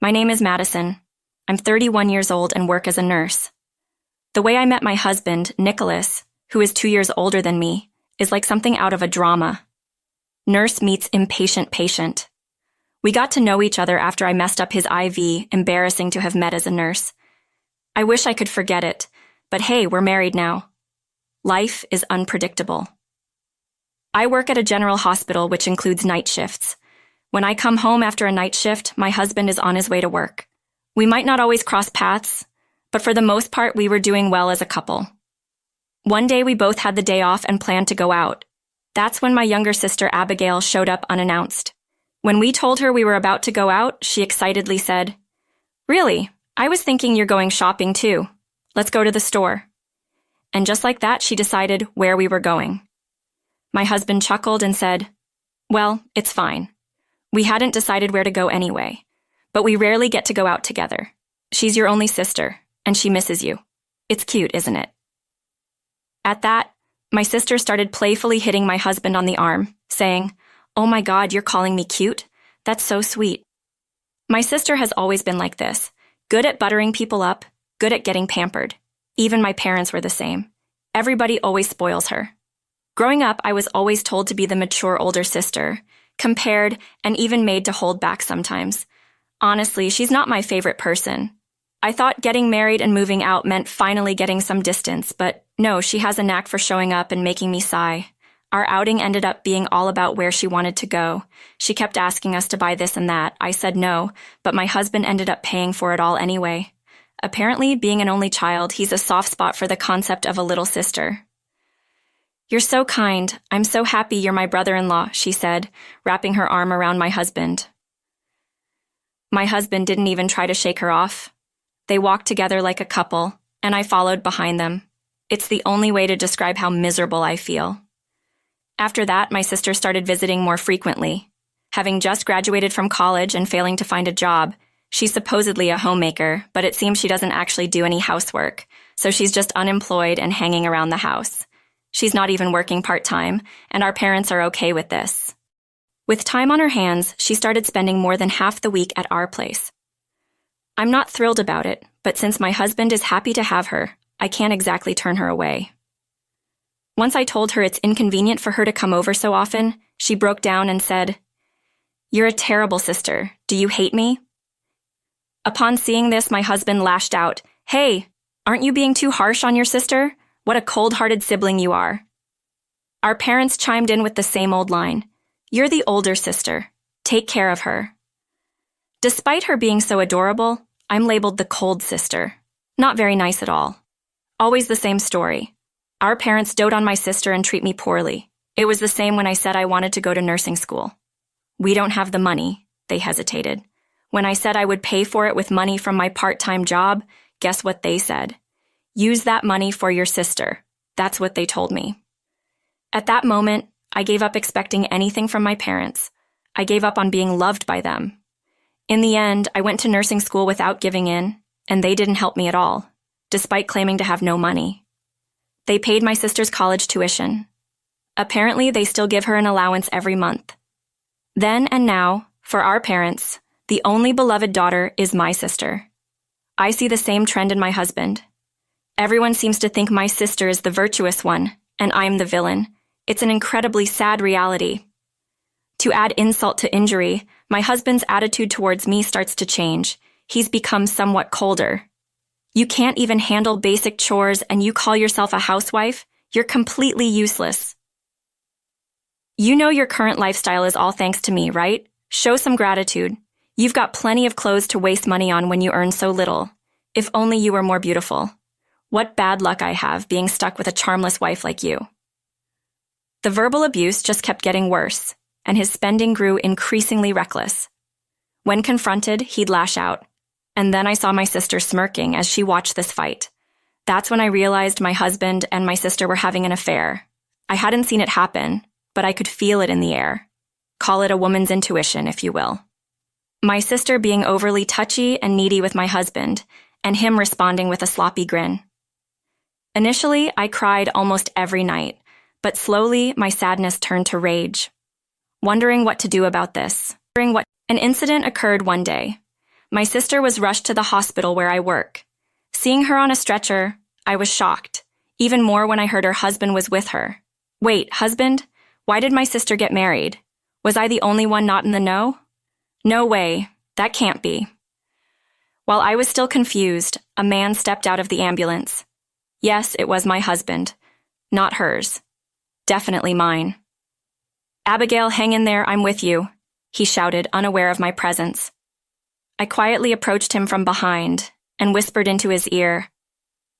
My name is Madison. I'm 31 years old and work as a nurse. The way I met my husband, Nicholas, who is 2 years older than me, is like something out of a drama. Nurse meets impatient patient. We got to know each other after I messed up his IV, embarrassing to have met as a nurse. I wish I could forget it, but hey, we're married now. Life is unpredictable. I work at a general hospital which includes night shifts. When I come home after a night shift, my husband is on his way to work. We might not always cross paths, but for the most part we were doing well as a couple. One day we both had the day off and planned to go out. That's when my younger sister Abigail showed up unannounced. When we told her we were about to go out, she excitedly said, "Really? I was thinking you're going shopping too. Let's go to the store." And just like that, she decided where we were going. My husband chuckled and said, "Well, it's fine. We hadn't decided where to go anyway, but we rarely get to go out together. She's your only sister, and she misses you. It's cute, isn't it?" At that, my sister started playfully hitting my husband on the arm, saying, "Oh my God, you're calling me cute? That's so sweet." My sister has always been like this, good at buttering people up, good at getting pampered. Even my parents were the same. Everybody always spoils her. Growing up, I was always told to be the mature older sister, compared and even made to hold back sometimes. Honestly, she's not my favorite person. I thought getting married and moving out meant finally getting some distance, but no, she has a knack for showing up and making me sigh. Our outing ended up being all about where she wanted to go. She kept asking us to buy this and that. I said no, but my husband ended up paying for it all anyway. Apparently, being an only child, he's a soft spot for the concept of a little sister. "You're so kind. I'm so happy you're my brother-in-law," she said, wrapping her arm around my husband. My husband didn't even try to shake her off. They walked together like a couple, and I followed behind them. It's the only way to describe how miserable I feel. After that, my sister started visiting more frequently. Having just graduated from college and failing to find a job, she's supposedly a homemaker, but it seems she doesn't actually do any housework, so she's just unemployed and hanging around the house. She's not even working part-time, and our parents are okay with this. With time on her hands, she started spending more than half the week at our place. I'm not thrilled about it, but since my husband is happy to have her, I can't exactly turn her away. Once I told her it's inconvenient for her to come over so often, she broke down and said, "You're a terrible sister. Do you hate me?" Upon seeing this, my husband lashed out, "Hey, aren't you being too harsh on your sister? What a cold-hearted sibling you are." Our parents chimed in with the same old line, "You're the older sister. Take care of her." Despite her being so adorable, I'm labeled the cold sister. Not very nice at all. Always the same story. Our parents dote on my sister and treat me poorly. It was the same when I said I wanted to go to nursing school. "We don't have the money," they hesitated. When I said I would pay for it with money from my part-time job, guess what they said? "Use that money for your sister." That's what they told me. At that moment, I gave up expecting anything from my parents. I gave up on being loved by them. In the end, I went to nursing school without giving in, and they didn't help me at all, despite claiming to have no money. They paid my sister's college tuition. Apparently, they still give her an allowance every month. Then and now, for our parents, the only beloved daughter is my sister. I see the same trend in my husband. Everyone seems to think my sister is the virtuous one, and I'm the villain. It's an incredibly sad reality. To add insult to injury, my husband's attitude towards me starts to change. He's become somewhat colder. "You can't even handle basic chores and you call yourself a housewife? You're completely useless." You know your current lifestyle is all thanks to me, right? Show some gratitude. You've got plenty of clothes to waste money on when you earn so little. If only you were more beautiful. What bad luck I have being stuck with a charmless wife like you. The verbal abuse just kept getting worse, and his spending grew increasingly reckless. When confronted, he'd lash out. And then I saw my sister smirking as she watched this fight. That's when I realized my husband and my sister were having an affair. I hadn't seen it happen, but I could feel it in the air. Call it a woman's intuition, if you will. My sister being overly touchy and needy with my husband, and him responding with a sloppy grin. Initially, I cried almost every night, but slowly my sadness turned to rage. Wondering what to do about this. An incident occurred one day. My sister was rushed to the hospital where I work. Seeing her on a stretcher, I was shocked, even more when I heard her husband was with her. Wait, husband? Why did my sister get married? Was I the only one not in the know? No way, that can't be. While I was still confused, a man stepped out of the ambulance. Yes, it was my husband. Not hers. Definitely mine. Abigail, hang in there, I'm with you, he shouted, unaware of my presence. I quietly approached him from behind and whispered into his ear,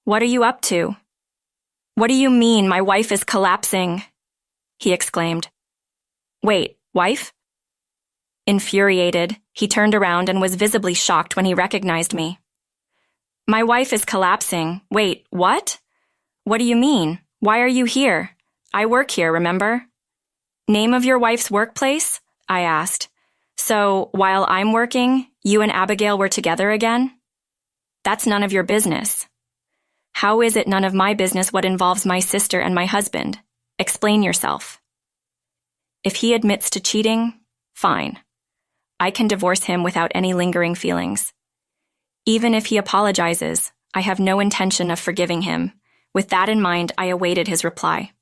"What are you up to?" "What do you mean, my wife is collapsing?" he exclaimed. "Wait, wife?" Infuriated, he turned around and was visibly shocked when he recognized me. "My wife is collapsing. Wait, what? What do you mean? Why are you here? I work here, remember?" "Name of your wife's workplace?" I asked. "So, while I'm working, you and Abigail were together again?" "That's none of your business." "How is it none of my business what involves my sister and my husband? Explain yourself." If he admits to cheating, fine. I can divorce him without any lingering feelings. Even if he apologizes, I have no intention of forgiving him. With that in mind, I awaited his reply.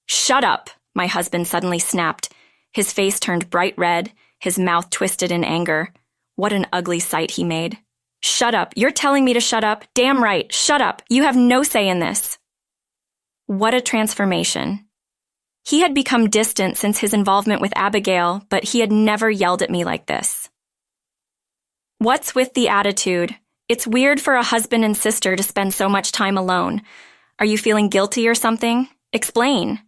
"Shut up!" my husband suddenly snapped. His face turned bright red, his mouth twisted in anger. What an ugly sight he made. "Shut up! You're telling me to shut up? Damn right! Shut up! You have no say in this!" What a transformation. He had become distant since his involvement with Abigail, but he had never yelled at me like this. "What's with the attitude? It's weird for a husband and sister to spend so much time alone. Are you feeling guilty or something? Explain."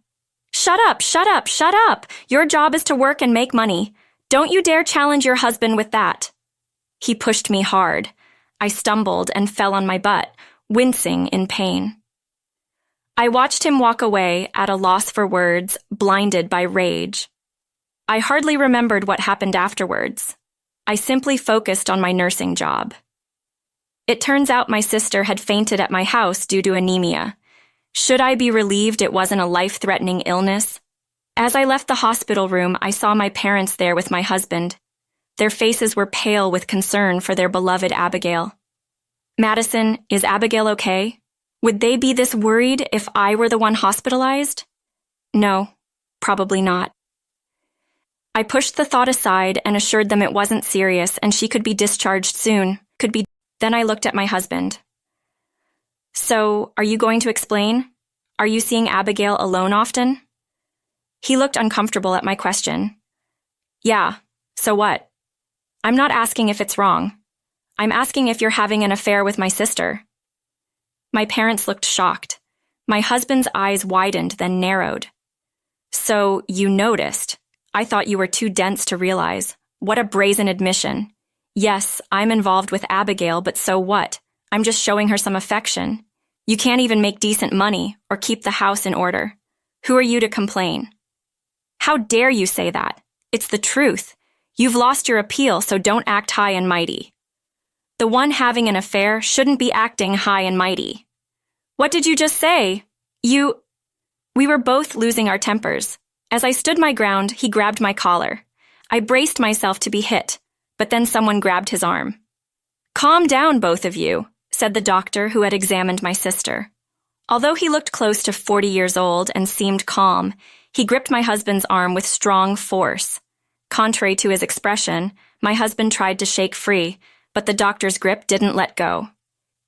"Shut up, shut up, shut up! Your job is to work and make money. Don't you dare challenge your husband with that." He pushed me hard. I stumbled and fell on my butt, wincing in pain. I watched him walk away at a loss for words, blinded by rage. I hardly remembered what happened afterwards. I simply focused on my nursing job. It turns out my sister had fainted at my house due to anemia. Should I be relieved it wasn't a life-threatening illness? As I left the hospital room, I saw my parents there with my husband. Their faces were pale with concern for their beloved Abigail. "Madison, is Abigail okay? Would they be this worried if I were the one hospitalized?" "No, probably not." I pushed the thought aside and assured them it wasn't serious and she could be discharged soon. Then I looked at my husband. "So, are you going to explain? Are you seeing Abigail alone often?" He looked uncomfortable at my question. "Yeah, so what? I'm not asking if it's wrong. I'm asking if you're having an affair with my sister." My parents looked shocked. My husband's eyes widened, then narrowed. "So, you noticed. I thought you were too dense to realize. What a brazen admission. Yes, I'm involved with Abigail, but so what? I'm just showing her some affection. You can't even make decent money or keep the house in order. Who are you to complain?" "How dare you say that? It's the truth. You've lost your appeal, so don't act high and mighty. The one having an affair shouldn't be acting high and mighty." "What did you just say? We were both losing our tempers. As I stood my ground, he grabbed my collar. I braced myself to be hit, but then someone grabbed his arm. "Calm down, both of you," said the doctor who had examined my sister. Although he looked close to 40 years old and seemed calm, he gripped my husband's arm with strong force. Contrary to his expression, my husband tried to shake free, but the doctor's grip didn't let go.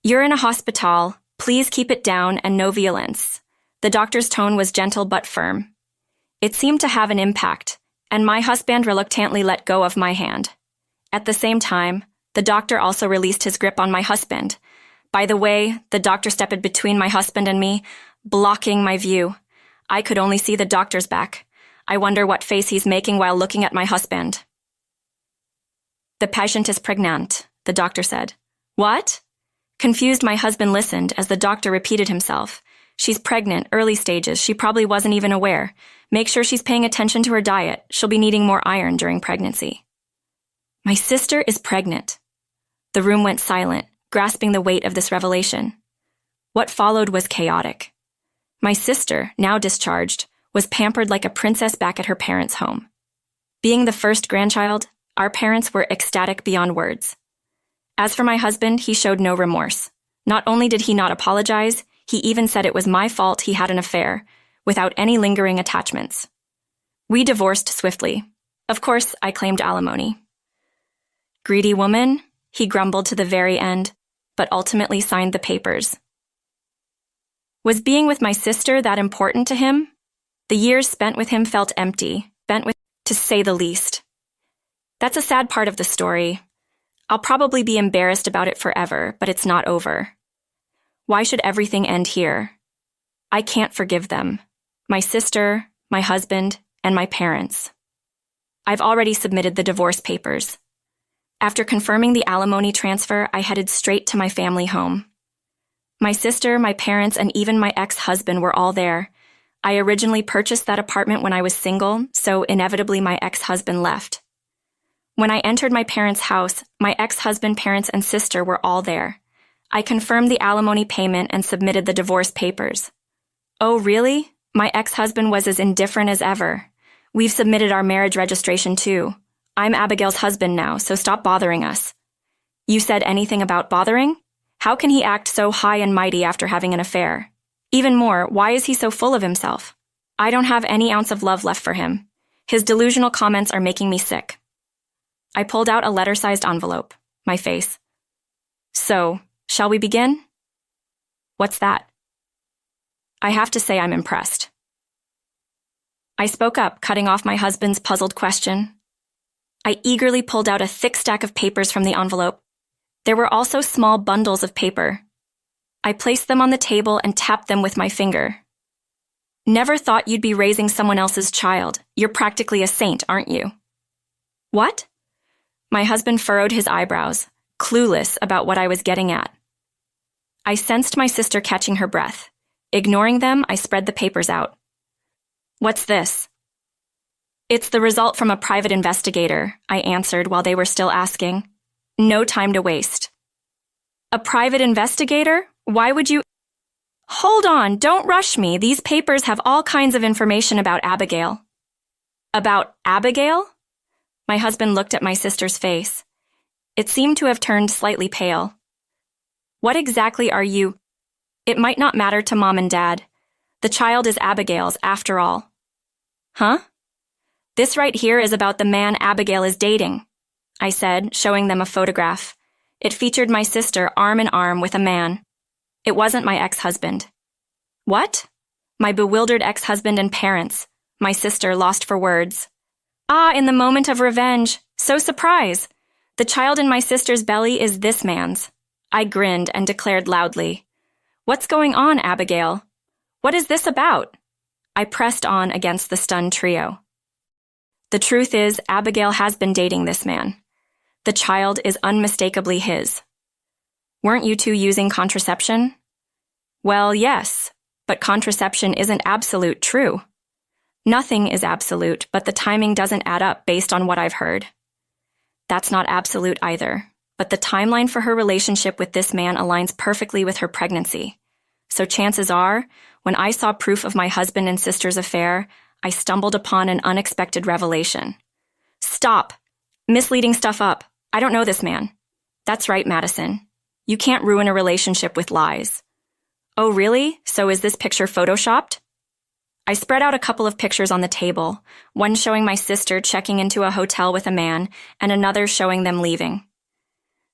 "You're in a hospital. Please keep it down and no violence." The doctor's tone was gentle but firm. It seemed to have an impact, and my husband reluctantly let go of my hand. At the same time, the doctor also released his grip on my husband. By the way, the doctor stepped between my husband and me, blocking my view. I could only see the doctor's back. I wonder what face he's making while looking at my husband. "The patient is pregnant," the doctor said. "What?" Confused, my husband listened as the doctor repeated himself. "She's pregnant, early stages. She probably wasn't even aware. Make sure she's paying attention to her diet. She'll be needing more iron during pregnancy." My sister is pregnant. The room went silent, grasping the weight of this revelation. What followed was chaotic. My sister, now discharged, was pampered like a princess back at her parents' home. Being the first grandchild, our parents were ecstatic beyond words. As for my husband, he showed no remorse. Not only did he not apologize, he even said it was my fault he had an affair, without any lingering attachments. We divorced swiftly. Of course, I claimed alimony. Greedy woman, he grumbled to the very end, but ultimately signed the papers. Was being with my sister that important to him? The years spent with him felt empty, to say the least. That's a sad part of the story. I'll probably be embarrassed about it forever, but it's not over. Why should everything end here? I can't forgive them. My sister, my husband, and my parents. I've already submitted the divorce papers. After confirming the alimony transfer, I headed straight to my family home. My sister, my parents, and even my ex-husband were all there. I originally purchased that apartment when I was single, so inevitably my ex-husband left. When I entered my parents' house, my ex-husband, parents, and sister were all there. I confirmed the alimony payment and submitted the divorce papers. Oh, really? My ex-husband was as indifferent as ever. We've submitted our marriage registration too. I'm Abigail's husband now, so stop bothering us. You said anything about bothering? How can he act so high and mighty after having an affair? Even more, why is he so full of himself? I don't have any ounce of love left for him. His delusional comments are making me sick. I pulled out a letter-sized envelope. My face. So, shall we begin? What's that? I have to say I'm impressed. I spoke up, cutting off my husband's puzzled question. I eagerly pulled out a thick stack of papers from the envelope. There were also small bundles of paper. I placed them on the table and tapped them with my finger. Never thought you'd be raising someone else's child. You're practically a saint, aren't you? What? My husband furrowed his eyebrows, clueless about what I was getting at. I sensed my sister catching her breath. Ignoring them, I spread the papers out. What's this? It's the result from a private investigator, I answered while they were still asking. No time to waste. A private investigator? Why would you— Hold on, don't rush me. These papers have all kinds of information about Abigail. About Abigail? My husband looked at my sister's face. It seemed to have turned slightly pale. What exactly are you— It might not matter to Mom and Dad. The child is Abigail's, after all. Huh? This right here is about the man Abigail is dating, I said, showing them a photograph. It featured my sister arm in arm with a man. It wasn't my ex-husband. What? My bewildered ex-husband and parents. My sister lost for words. Ah, in the moment of revenge. So surprise. The child in my sister's belly is this man's. I grinned and declared loudly. What's going on, Abigail? What is this about? I pressed on against the stunned trio. The truth is, Abigail has been dating this man. The child is unmistakably his. Weren't you two using contraception? Well, yes, but contraception isn't absolute true. Nothing is absolute, but the timing doesn't add up based on what I've heard. That's not absolute either, but the timeline for her relationship with this man aligns perfectly with her pregnancy. So chances are, when I saw proof of my husband and sister's affair, I stumbled upon an unexpected revelation. Stop! Misleading stuff up. I don't know this man. That's right, Madison. You can't ruin a relationship with lies. Oh, really? So is this picture photoshopped? I spread out a couple of pictures on the table, one showing my sister checking into a hotel with a man, and another showing them leaving.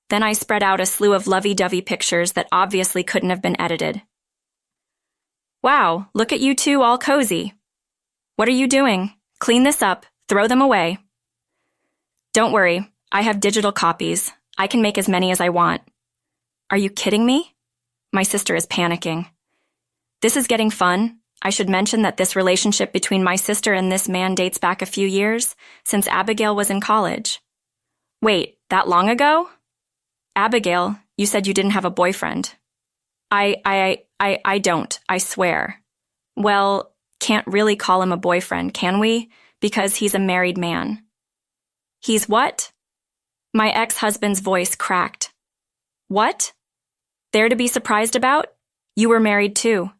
Then I spread out a slew of lovey-dovey pictures that obviously couldn't have been edited. Wow, look at you two all cozy. What are you doing? Clean this up. Throw them away. Don't worry, I have digital copies. I can make as many as I want. Are you kidding me? My sister is panicking. This is getting fun. I should mention that this relationship between my sister and this man dates back a few years, since Abigail was in college. Wait, that long ago? Abigail, you said you didn't have a boyfriend. I don't, I swear. Well, can't really call him a boyfriend, can we? Because he's a married man. He's what? My ex-husband's voice cracked. What? There to be surprised about? You were married too.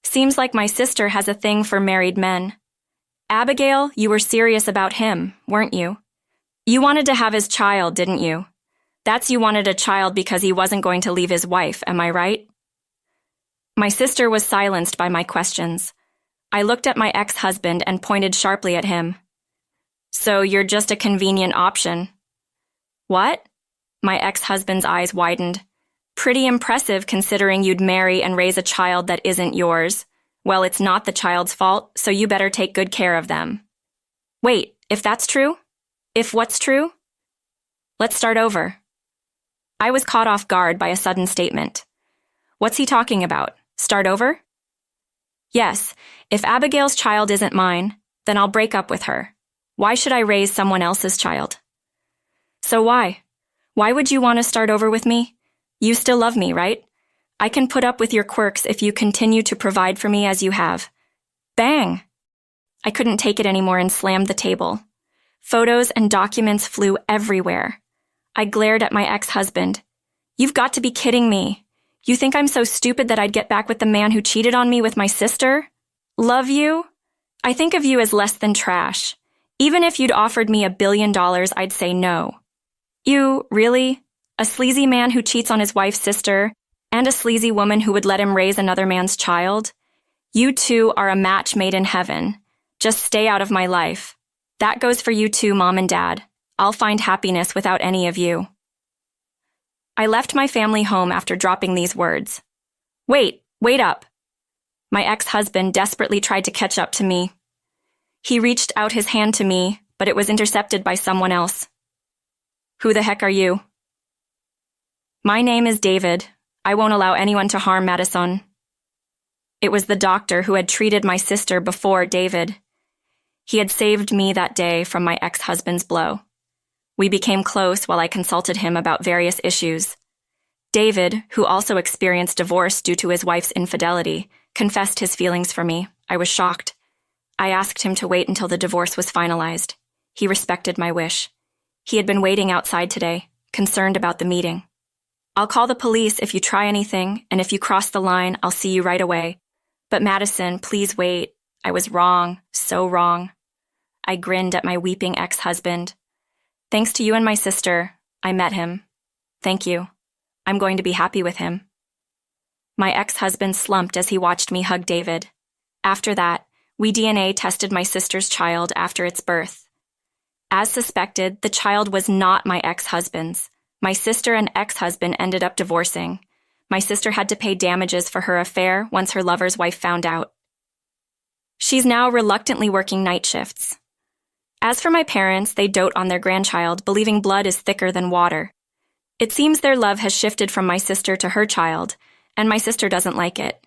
Seems like my sister has a thing for married men. Abigail, you were serious about him, weren't you? You wanted to have his child, didn't you? That's you wanted a child because he wasn't going to leave his wife, am I right? My sister was silenced by my questions. I looked at my ex-husband and pointed sharply at him. So you're just a convenient option. What? My ex-husband's eyes widened. Pretty impressive considering you'd marry and raise a child that isn't yours. Well, it's not the child's fault, so you better take good care of them. Wait, if that's true? If what's true? Let's start over. I was caught off guard by a sudden statement. What's he talking about? Start over? Yes, if Abigail's child isn't mine, then I'll break up with her. Why should I raise someone else's child? So why? Why would you want to start over with me? You still love me, right? I can put up with your quirks if you continue to provide for me as you have. Bang! I couldn't take it anymore and slammed the table. Photos and documents flew everywhere. I glared at my ex-husband. You've got to be kidding me. You think I'm so stupid that I'd get back with the man who cheated on me with my sister? Love you? I think of you as less than trash. Even if you'd offered me $1 billion, I'd say no. You, really? A sleazy man who cheats on his wife's sister, and a sleazy woman who would let him raise another man's child? You two are a match made in heaven. Just stay out of my life. That goes for you too, Mom and Dad. I'll find happiness without any of you. I left my family home after dropping these words. Wait up. My ex-husband desperately tried to catch up to me. He reached out his hand to me, but it was intercepted by someone else. Who the heck are you? My name is David. I won't allow anyone to harm Madison. It was the doctor who had treated my sister before David. He had saved me that day from my ex-husband's blow. We became close while I consulted him about various issues. David, who also experienced divorce due to his wife's infidelity, confessed his feelings for me. I was shocked. I asked him to wait until the divorce was finalized. He respected my wish. He had been waiting outside today, concerned about the meeting. I'll call the police if you try anything, and if you cross the line, I'll see you right away. But Madison, please wait. I was wrong, so wrong. I grinned at my weeping ex-husband. Thanks to you and my sister, I met him. Thank you. I'm going to be happy with him. My ex-husband slumped as he watched me hug David. After that, we DNA tested my sister's child after its birth. As suspected, the child was not my ex-husband's. My sister and ex-husband ended up divorcing. My sister had to pay damages for her affair once her lover's wife found out. She's now reluctantly working night shifts. As for my parents, they dote on their grandchild, believing blood is thicker than water. It seems their love has shifted from my sister to her child, and my sister doesn't like it.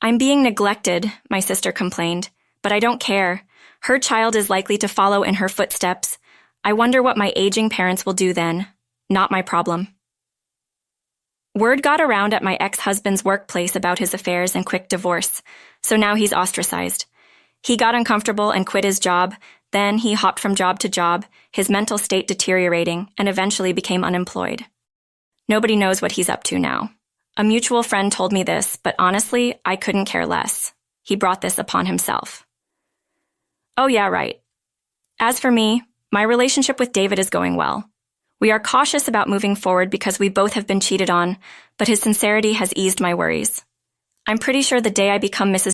I'm being neglected, my sister complained, but I don't care. Her child is likely to follow in her footsteps. I wonder what my aging parents will do then. Not my problem. Word got around at my ex-husband's workplace about his affairs and quick divorce, so now he's ostracized. He got uncomfortable and quit his job. Then he hopped from job to job, his mental state deteriorating, and eventually became unemployed. Nobody knows what he's up to now. A mutual friend told me this, but honestly, I couldn't care less. He brought this upon himself. Oh yeah, right. As for me, my relationship with David is going well. We are cautious about moving forward because we both have been cheated on, but his sincerity has eased my worries. I'm pretty sure the day I become Mrs.